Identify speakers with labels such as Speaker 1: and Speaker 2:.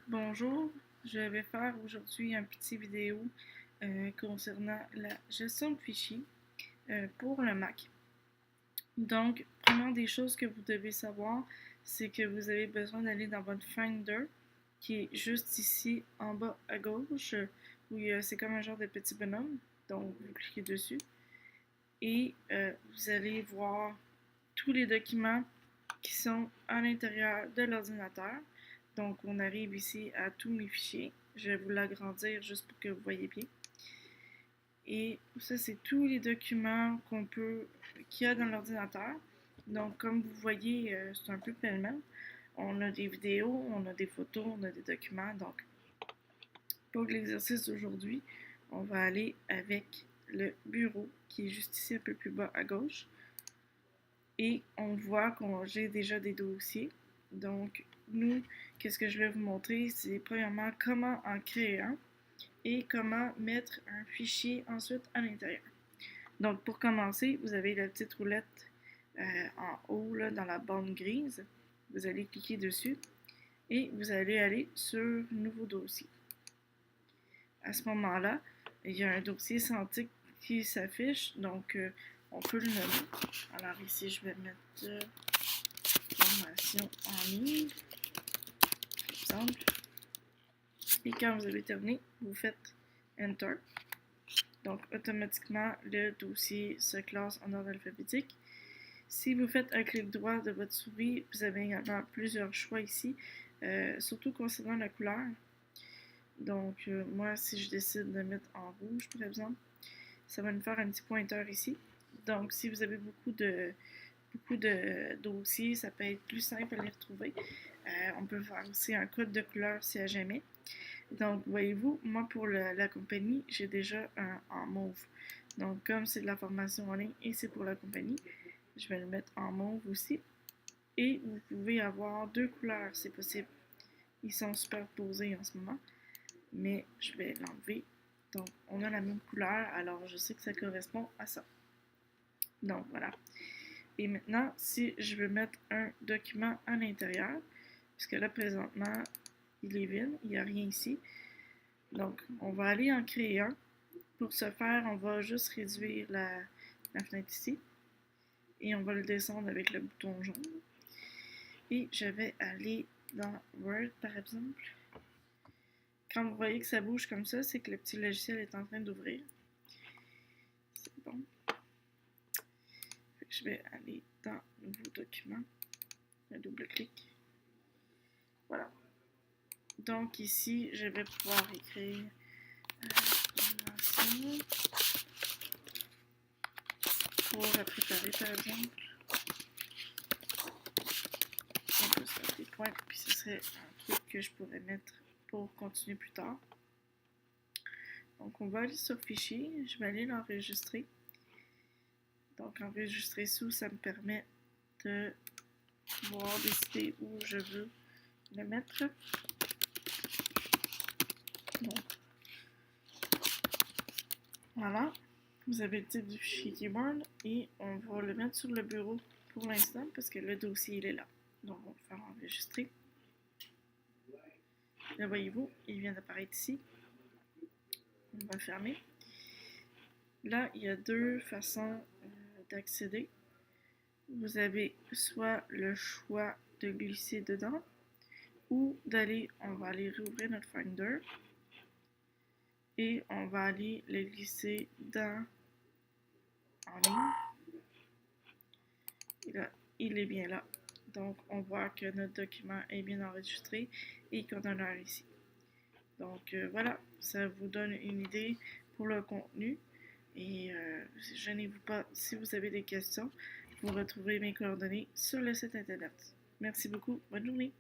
Speaker 1: Bonjour, je vais faire aujourd'hui un petit vidéo concernant la gestion de fichiers pour le Mac. Donc, première des choses que vous devez savoir, c'est que vous avez besoin d'aller dans votre Finder, qui est juste ici en bas à gauche, où c'est comme un genre de petit bonhomme. Donc, vous cliquez dessus et vous allez voir tous les documents qui sont à l'intérieur de l'ordinateur. Donc, on arrive ici à tous mes fichiers. Je vais vous l'agrandir juste pour que vous voyez bien. Et ça, c'est tous les documents qu'il y a dans l'ordinateur. Donc, comme vous voyez, c'est un peu pêle-mêle. On a des vidéos, on a des photos, on a des documents. Donc, pour l'exercice d'aujourd'hui, on va aller avec le bureau qui est juste ici un peu plus bas à gauche. Et on voit que j'ai déjà des dossiers. Donc, qu'est-ce que je vais vous montrer, c'est premièrement comment en créer un et comment mettre un fichier ensuite à l'intérieur. Donc, pour commencer, vous avez la petite roulette en haut, là, dans la bande grise. Vous allez cliquer dessus et vous allez aller sur Nouveau dossier. À ce moment-là, il y a un dossier santé qui s'affiche, donc on peut le nommer. Alors ici, je vais mettre formation en ligne, par exemple. Et quand vous avez terminé, vous faites Enter. Donc, automatiquement, le dossier se classe en ordre alphabétique. Si vous faites un clic droit de votre souris, vous avez également plusieurs choix ici, surtout concernant la couleur. Donc, moi, si je décide de mettre en rouge, par exemple, ça va nous faire un petit pointeur ici. Donc, si vous avez beaucoup de dossiers, ça peut être plus simple à les retrouver. On peut faire aussi un code de couleur si à jamais. Donc, voyez-vous, moi, pour la compagnie, j'ai déjà un en mauve. Donc, comme c'est de la formation en ligne et c'est pour la compagnie, je vais le mettre en mauve aussi. Et vous pouvez avoir deux couleurs, c'est possible. Ils sont superposés en ce moment, mais je vais l'enlever. Donc, on a la même couleur, alors je sais que ça correspond à ça. Donc, voilà. Et maintenant, si je veux mettre un document à l'intérieur, puisque là, présentement, il est vide, il n'y a rien ici. Donc, on va aller en créer un. Pour ce faire, on va juste réduire la fenêtre ici. Et on va le descendre avec le bouton jaune. Et je vais aller dans Word, par exemple. Quand vous voyez que ça bouge comme ça, c'est que le petit logiciel est en train d'ouvrir. C'est bon. Je vais aller dans Nouveau document. Un double-clic. Voilà. Donc ici, je vais pouvoir écrire formation pour la préparer, par exemple. On peut se mettre des points, puis ce serait un truc que je pourrais mettre pour continuer plus tard. Donc on va aller sur Fichier, je vais aller l'enregistrer. Donc enregistrer sous, ça me permet de pouvoir décider où je veux le mettre. Donc, voilà, vous avez le titre du fichier Keyboard et on va le mettre sur le bureau pour l'instant parce que le dossier il est là. Donc on va faire enregistrer. Là voyez-vous, il vient d'apparaître ici. On va le fermer. Là, il y a deux façons d'accéder. Vous avez soit le choix de glisser dedans ou on va aller rouvrir notre Finder et on va aller le glisser en ligne. Et là, il est bien là. Donc, on voit que notre document est bien enregistré et qu'on a l'heure ici. Donc, voilà, ça vous donne une idée pour le contenu. Et gênez-vous pas si vous avez des questions. Vous retrouverez mes coordonnées sur le site internet. Merci beaucoup. Bonne journée.